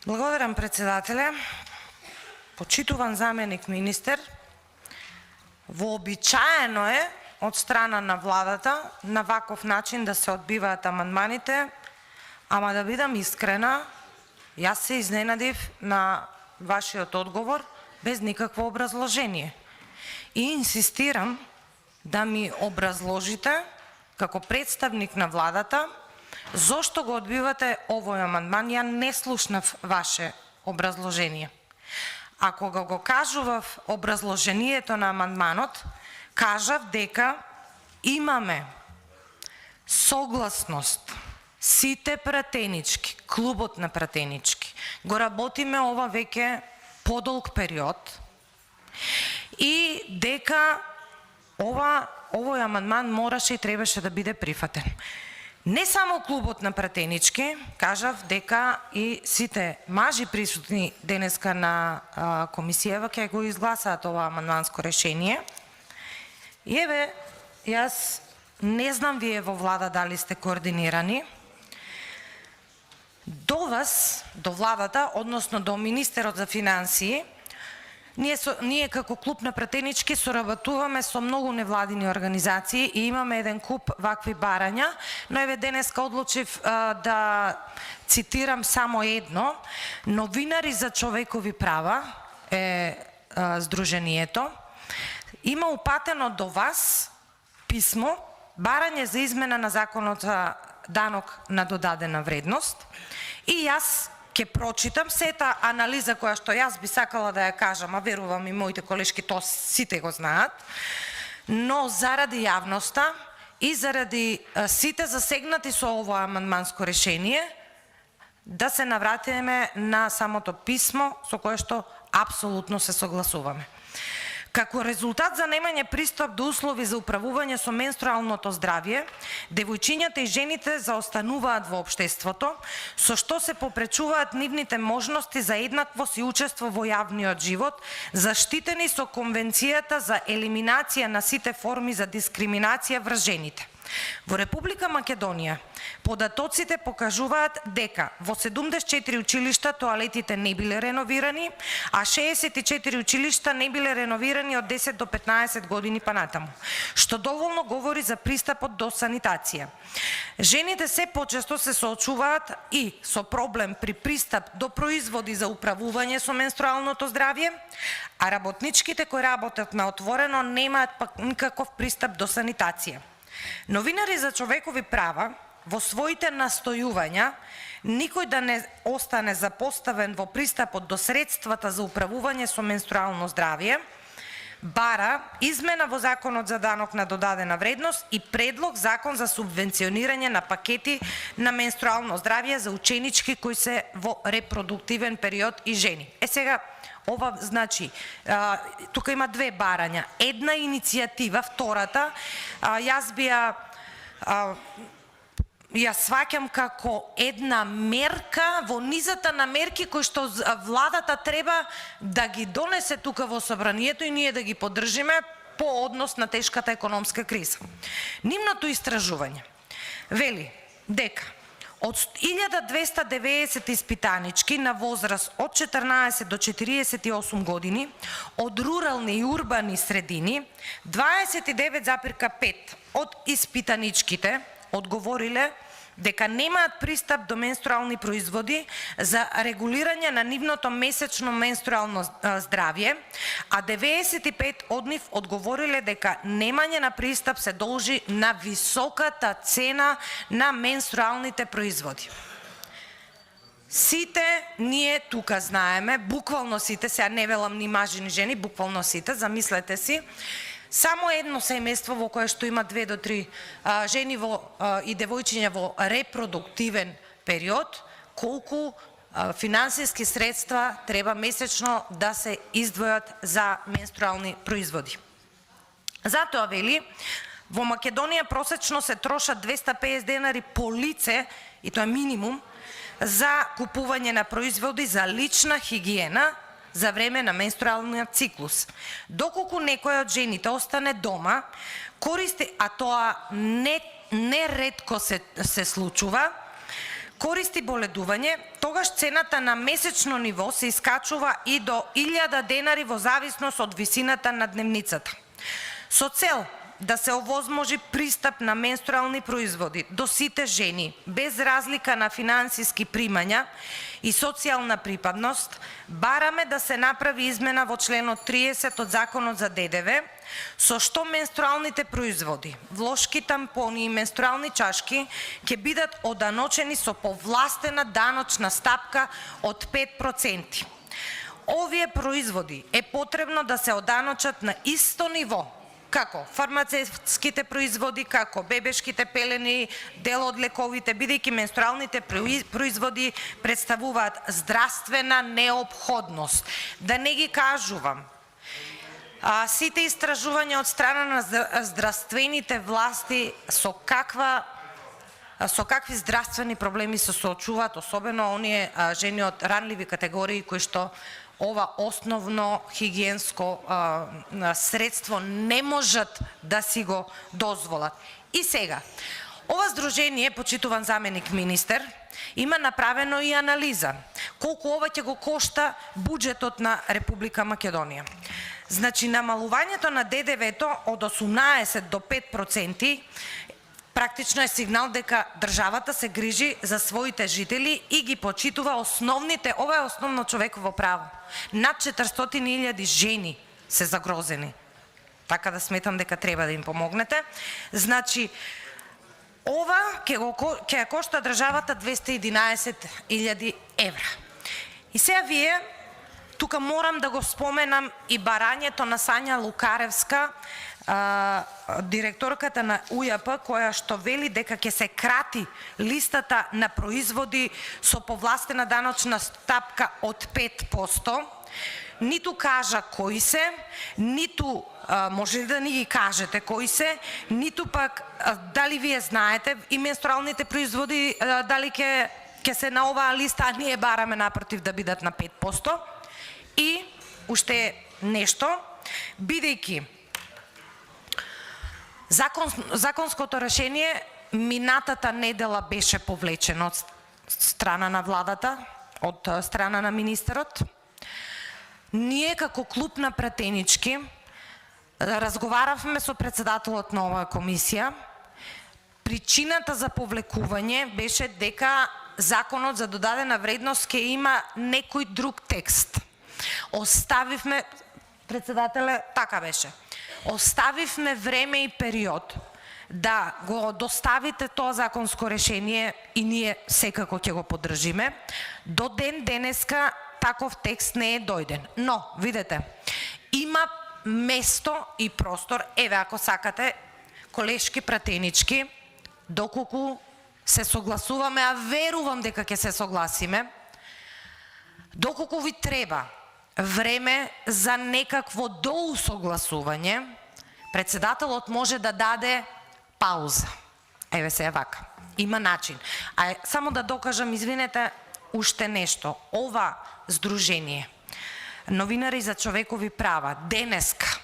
Благодарам, председателе. Почитуван заменик министер, вообичаено е од страна на владата на ваков начин да се одбиваат амандманите, ама да бидам искрена, јас се изненадив на вашиот одговор без никакво образложение. И инсистирам да ми образложите, како представник на владата, зошто го одбивате овој амандман. Ја не слушнав ваше образложение. Ако го кажував образложението на амандманот, кажав дека имаме согласност сите пратенички, клубот на пратенички. Го работиме ова веќе подолг период и дека овој амандман мораше и требаше да биде прифатен. Не само клубот на пратенички, кажав дека и сите мажи присутни денеска на комисијава ќе го изгласаат ова амандманско решение. И еве, јас не знам вие во влада дали сте координирани. До вас, до владата, односно до министерот за финансии, ние како клуб на пратенички соработуваме со многу невладини организации и имаме еден куп вакви барања, но еве денеска одлучив да цитирам само едно. Новинари за човекови права е здруженијето. Има упатено до вас писмо, барање за измена на законот за данок на додадена вредност и јас ќе прочитам сета анализа која што јас би сакала да ја кажам, а верувам и моите колешки тоа сите го знаат, но заради јавноста и заради сите засегнати со ова амандманско решение, да се навратиме на самото писмо со кое што апсолутно се согласуваме. Како резултат за немање пристап до услови за управување со менструалното здравје, девојчињата и жените заостануваат во општеството, со што се попречуваат нивните можности за еднаквост и учество во јавниот живот, заштитени со Конвенцијата за елиминација на сите форми за дискриминација врз жените. Во Република Македонија податоците покажуваат дека во 74 училишта тоалетите не биле реновирани, а 64 училишта не биле реновирани од 10 до 15 години понатаму, што доволно говори за пристапот до санитација. Жените се почесто се соочуваат и со проблем при пристап до производи за управување со менструалното здравје, а работничките кои работат на отворено немаат пак никаков пристап до санитација. Новинари за човекови права во своите настојувања никој да не остане запоставен во пристапот до средствата за управување со менструално здравје, бара измена во Законот за данок на додадена вредност и предлог закон за субвенционирање на пакети на менструално здравје за ученички кои се во репродуктивен период и жени. Сега, ова значи, тука има две барања. Една иницијатива, втората, јас би ја сваќам како една мерка во низата на мерки кои што владата треба да ги донесе тука во собранието и ние да ги поддржиме по однос на тешката економска криза. Нивното истражување вели дека од 1290 испитанички на возраст од 14 до 48 години од рурални и урбани средини, 29,5% од испитаничките одговориле дека немаат пристап до менструални производи за регулирање на нивното месечно менструално здравје, а 95% од нив одговориле дека немање на пристап се должи на високата цена на менструалните производи. Сите ние тука знаеме, буквално сите, сега не велам ни мажи ни жени, буквално сите, замислете си, само едно семејство во кое што има 2 до 3 жени и девојчиња во репродуктивен период, колку финансиски средства треба месечно да се издвојат за менструални производи. Затоа вели, во Македонија просечно се трошат 250 денари по лице, и тоа е минимум, за купување на производи за лична хигиена за време на менструалниот циклус. Доколку некоја од жените остане дома, користи, а тоа не ретко се случува, користи боледување, тогаш цената на месечно ниво се искачува и до 1000 денари во зависност од висината на дневницата. Со цел да се овозможи пристап на менструални производи до сите жени, без разлика на финансиски примања и социјална припадност, бараме да се направи измена во членот 30 од Законот за ДДВ, со што менструалните производи, влошки тампони и менструални чашки ќе бидат оданочени со повластена даночна стапка од 5%. Овие производи е потребно да се оданочат на исто ниво како фармацевтските производи, како бебешките пелени, дел од лековите, бидејќи менструалните производи представуваат здравствена неопходност. Да не ги кажувам, сите истражувања од страна на здравствените власти со какви здравствени проблеми се соочуваат, особено оние жени од ранливи категории кои што ова основно хигиенско средство не можат да си го дозволат. И сега, ова здружение, почитуван заменик министер, има направено и анализа колку ова ќе го кошта буџетот на Република Македонија. Значи, намалувањето на ДДВ-то од 18 до 5% практично е сигнал дека државата се грижи за своите жители и ги почитува основните, ова е основно човеково право. Над 400.000 жени се загрозени. Така да сметам дека треба да им помогнете. Значи, ова ќе кошта државата 211.000 евра. И сега вие, тука морам да го споменам и барањето на Сања Лукаревска, директорката на УЈП, која што вели дека ќе се крати листата на производи со повластена даночна стапка од 5%. Ниту кажа кои се, ниту може ли да ни ги кажете кои се, ниту пак дали вие знаете и менструалните производи дали ќе се на оваа листа, а ние бараме напротив да бидат на 5%. И уште нешто, бидејќи законското решение минатата недела беше повлечено од страна на владата, од страна на министерот. Ние како клуб на пратенички разговаравме со председателот на оваа комисија. Причината за повлекување беше дека законот за додадена вредност ќе има некој друг текст. Оставивме, председателе, така беше. Оставивме време и период да го доставите тоа законско решение и ние секако ќе го поддржиме. До ден денеска таков текст не е дојден. Но, видете, има место и простор, еве ако сакате, колешки пратенички, доколку се согласуваме, а верувам дека ќе се согласиме, доколку ви треба време за некакво доусогласување, председателот може да даде пауза. Еве се вака. Има начин. А само да докажам, извинете, уште нешто. Ова здружение Новинари за човекови права денеска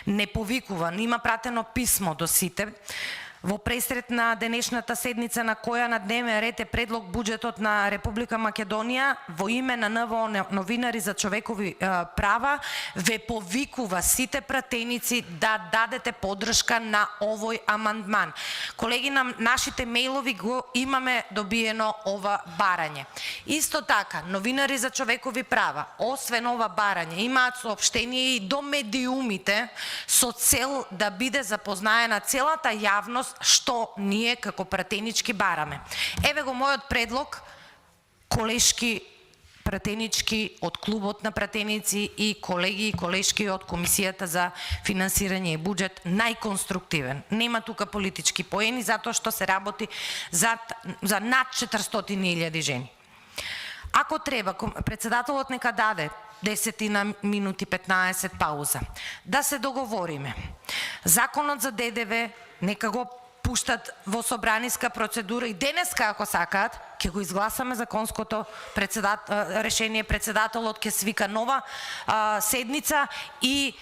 не повикува, има пратено писмо до сите во пресред на денешната седница на која на дневен ред е предлог буџетот на Република Македонија, во име на НВО Новинари за човекови права ве повикува сите пратеници да дадете поддршка на овој амандман. Колеги, на нашите мејлови го имаме добиено ова барање. Исто така, Новинари за човекови права, освен ова барање, имаат соопштение и до медиумите со цел да биде запознаена целата јавност што ние како пратенички бараме. Еве го мојот предлог, колешки пратенички од клубот на пратеници и колеги и колешки од Комисијата за финансирање и буџет, најконструктивен. Нема тука политички поени, затоа што се работи за над 400.000 жени. Ако треба, председателот нека даде 10 минути, 15 пауза, да се договориме. Законот за ДДВ нека го пуштат во собраниска процедура и денеска, ако сакаат, ќе го изгласаме законското решение, председателот ќе свика нова седница и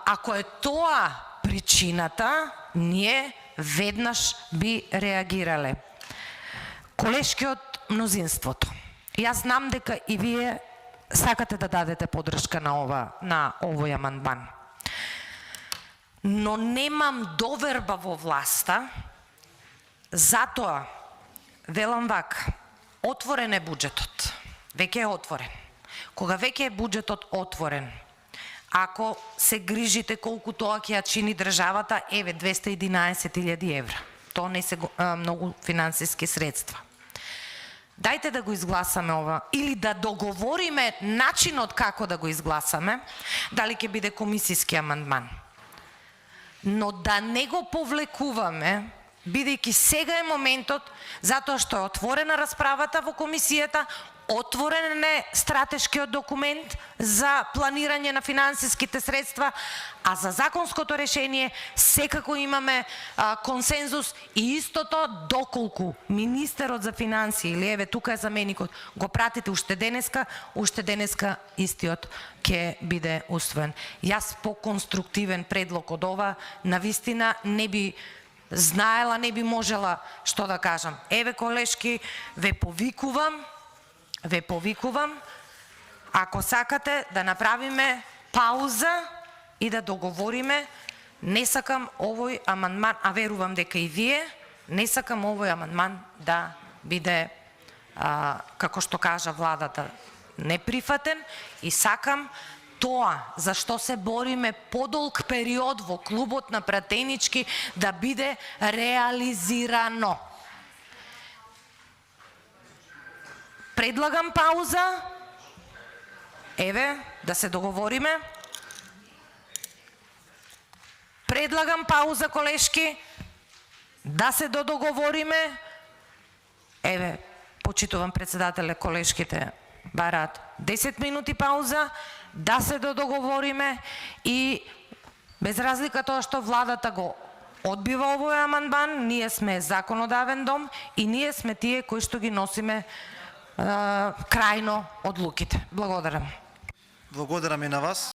ако е тоа причината, ние веднаш би реагирале. колешки од мнозинството. Јас знам дека и вие сакате да дадете поддршка на овој амандман. Но немам доверба во власта, затоа велам вака, отворен е буџетот. Веќе е отворен. Кога веќе е буџетот отворен, ако се грижите колку тоа ќе ја чини државата, еве 211.000 евра. Тоа не се многу финансиски средства. Дајте да го изгласаме ова или да договориме начинот како да го изгласаме, дали ќе биде комисиски амандман. Но да не го повлекуваме, бидејќи сега е моментот, затоа што е отворена расправата во комисијата, отворен е стратешкиот документ за планирање на финансиските средства, а за законското решение секако имаме консензус и истото доколку министерот за финансии или еве тука е заменикот го пратите уште денеска истиот ќе биде усвоен. Јас по-конструктивен предлог од ова навистина не би знаела, не би можела што да кажам. Еве колешки, ве повикувам, ако сакате да направиме пауза и да договориме, не сакам овој амандман, а верувам дека и вие, не сакам овој амандман да биде, како што кажа владата, неприфатен и сакам тоа за што се бориме подолг период во клубот на пратенички да биде реализирано. Предлагам пауза, еве, да се договориме. Предлагам пауза, колешки, да се додоговориме. Еве, почитувам председателе, колешките бараат 10 минути пауза, да се додоговориме и без разлика тоа што владата го одбива овој амандман, ние сме законодавен дом и ние сме тие кои што ги носиме крајно одлуките. Благодарам. Благодарам и на вас.